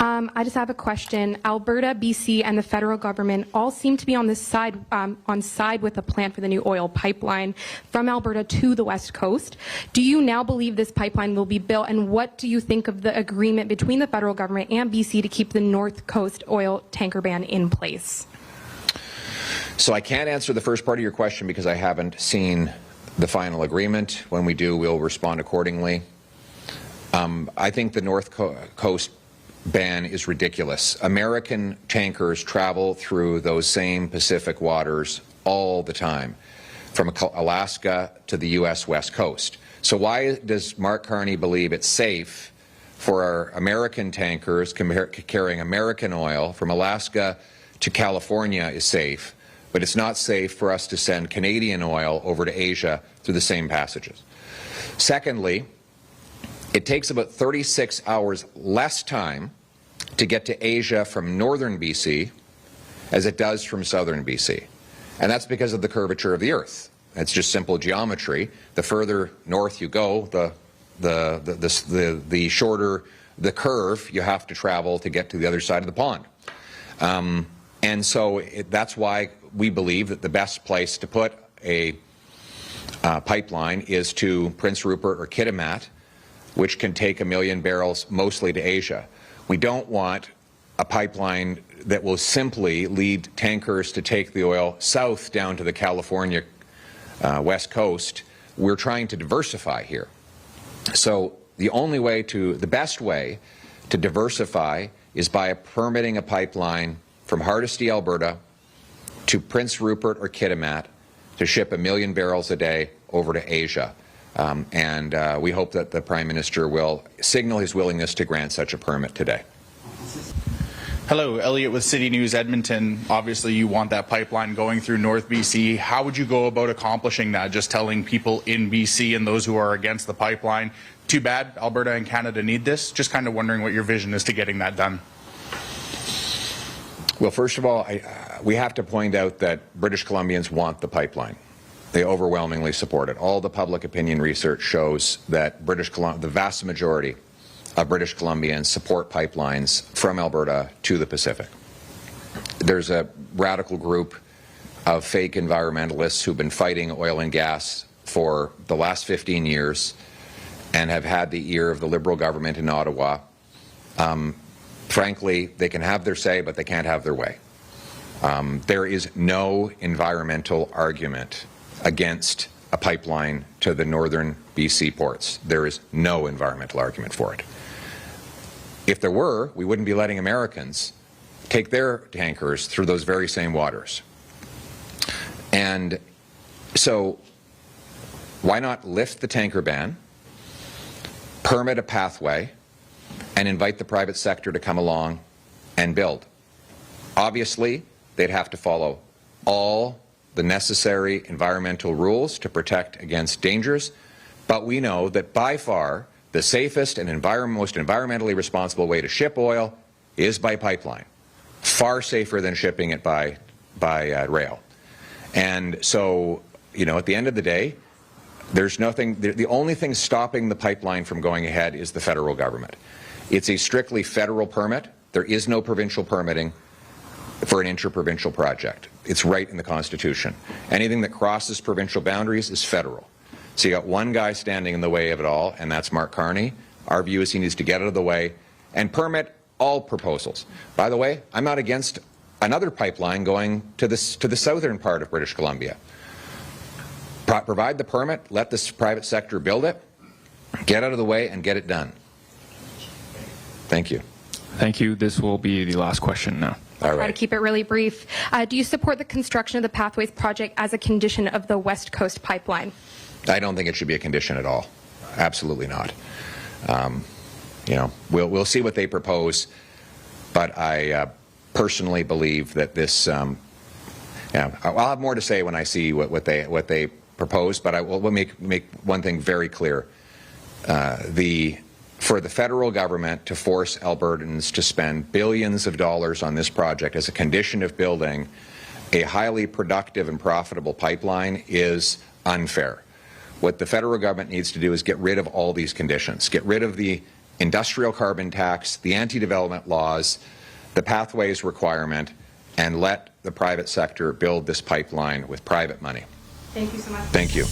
I just have a question. Alberta, BC, and the federal government all seem to be on this side, with a plan for the new oil pipeline from Alberta to the West Coast. Do you now believe this pipeline will be built, and what do you think of the agreement between the federal government and BC to keep the North Coast oil tanker ban in place? So I can't answer the first part of your question because I haven't seen the final agreement. When we do, we'll respond accordingly. I think the North Coast ban is ridiculous. American tankers travel through those same Pacific waters all the time, from Alaska to the U.S. West Coast. So why does Mark Carney believe it's safe for our American tankers carrying American oil from Alaska to California is safe, but it's not safe for us to send Canadian oil over to Asia through the same passages? Secondly, it takes about 36 hours less time to get to Asia from northern BC as it does from southern BC. And that's because of the curvature of the Earth. It's just simple geometry. The further north you go, the shorter the curve you have to travel to get to the other side of the pond. And so that's why we believe that the best place to put a pipeline is to Prince Rupert or Kitimat, which can take 1 million barrels mostly to Asia. We don't want a pipeline that will simply lead tankers to take the oil south down to the California West Coast. We're trying to diversify here. So the best way to diversify is by permitting a pipeline from Hardisty, Alberta to Prince Rupert or Kitimat to ship 1 million barrels a day over to Asia. And we hope that the Prime Minister will signal his willingness to grant such a permit today. Hello, Elliot with City News Edmonton. Obviously, you want that pipeline going through North BC. How would you go about accomplishing that? Just telling people in BC and those who are against the pipeline, too bad, Alberta and Canada need this? Just kind of wondering what your vision is to getting that done. Well, first of all, we have to point out that British Columbians want the pipeline. They overwhelmingly support it. All the public opinion research shows that the vast majority of British Columbians support pipelines from Alberta to the Pacific. There's a radical group of fake environmentalists who've been fighting oil and gas for the last 15 years and have had the ear of the Liberal government in Ottawa. Frankly, they can have their say, but they can't have their way. There is no environmental argument against a pipeline to the northern BC ports. There is no environmental argument for it. If there were, we wouldn't be letting Americans take their tankers through those very same waters. And so why not lift the tanker ban, permit a pathway, and invite the private sector to come along and build? Obviously, they'd have to follow all the necessary environmental rules to protect against dangers, but we know that by far the safest and most environmentally responsible way to ship oil is by pipeline. Far safer than shipping it by rail. And so, at the end of the day, there's nothing, the only thing stopping the pipeline from going ahead is the federal government. It's a strictly federal permit. There is no provincial permitting for an interprovincial project. It's right in the Constitution. Anything that crosses provincial boundaries is federal. So you got one guy standing in the way of it all, and that's Mark Carney. Our view is he needs to get out of the way and permit all proposals. By the way, I'm not against another pipeline going to the southern part of British Columbia. Provide the permit, let the private sector build it, get out of the way, and get it done. Thank you. Thank you. This will be the last question now. All right. Try to keep it really brief. Do you support the construction of the Pathways project as a condition of the West Coast pipeline? I don't think it should be a condition at all. Absolutely not. We'll see what they propose, but I personally believe that this. I'll have more to say when I see what they propose, but I will make one thing very clear: for the federal government to force Albertans to spend billions of dollars on this project as a condition of building a highly productive and profitable pipeline is unfair. What the federal government needs to do is get rid of all these conditions, get rid of the industrial carbon tax, the anti-development laws, the pathways requirement, and let the private sector build this pipeline with private money. Thank you so much. Thank you.